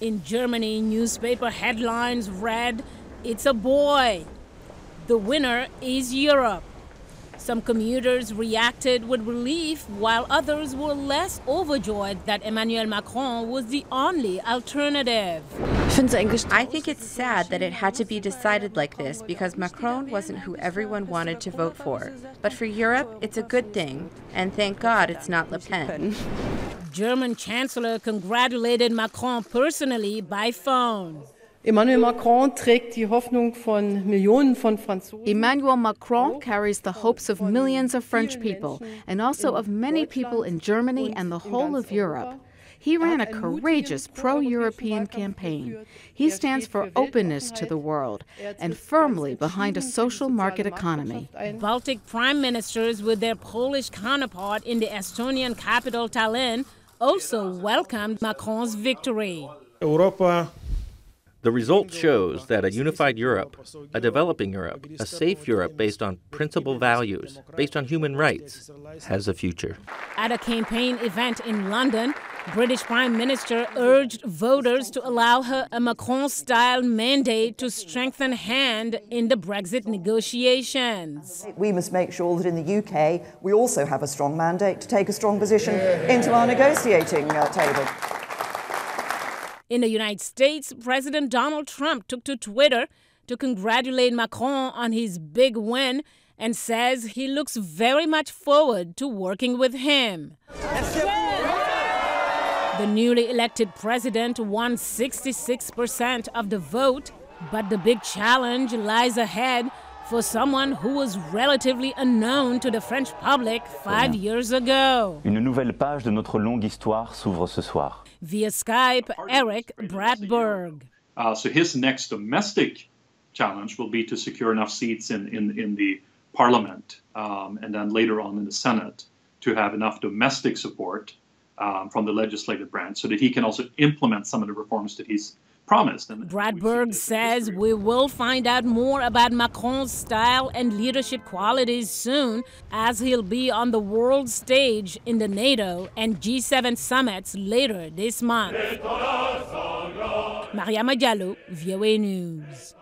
In Germany, newspaper headlines read, "It's a boy. The winner is Europe." Some commuters reacted with relief, while others were less overjoyed that Emmanuel Macron was the only alternative. I think it's sad that it had to be decided like this because Macron wasn't who everyone wanted to vote for. But for Europe, it's a good thing, and thank God it's not Le Pen. German Chancellor congratulated Macron personally by phone. Emmanuel Macron trägt die Hoffnung von Millionen von Franzosen. Emmanuel Macron carries the hopes of millions of French people and also of many people in Germany and the whole of Europe. He ran a courageous pro-European campaign. He stands for openness to the world and firmly behind a social market economy. Baltic prime ministers with their Polish counterpart in the Estonian capital Tallinn also welcomed Macron's victory. The result shows that a unified Europe, a developing Europe, a safe Europe based on principal values, based on human rights, has a future. At a campaign event in London, British Prime Minister urged voters to allow her a Macron-style mandate to strengthen hand in the Brexit negotiations. We must make sure that in the UK we also have a strong mandate to take a strong position into our negotiating table. In the United States, President Donald Trump took to Twitter to congratulate Macron on his big win and says he looks very much forward to working with him. The newly elected president won 66% of the vote, but the big challenge lies ahead for someone who was relatively unknown to the French public 5 years ago. Une nouvelle page de notre longue histoire s'ouvre ce soir. Via Skype, Eric Bratberg. So his next domestic challenge will be to secure enough seats in the parliament and then later on in the Senate to have enough domestic support from the legislative branch so that he can also implement some of the reforms that he's promised. And Bratberg says we will find out more about Macron's style and leadership qualities soon, as he'll be on the world stage in the NATO and G7 summits later this month. Mariama Diallo, VOA News.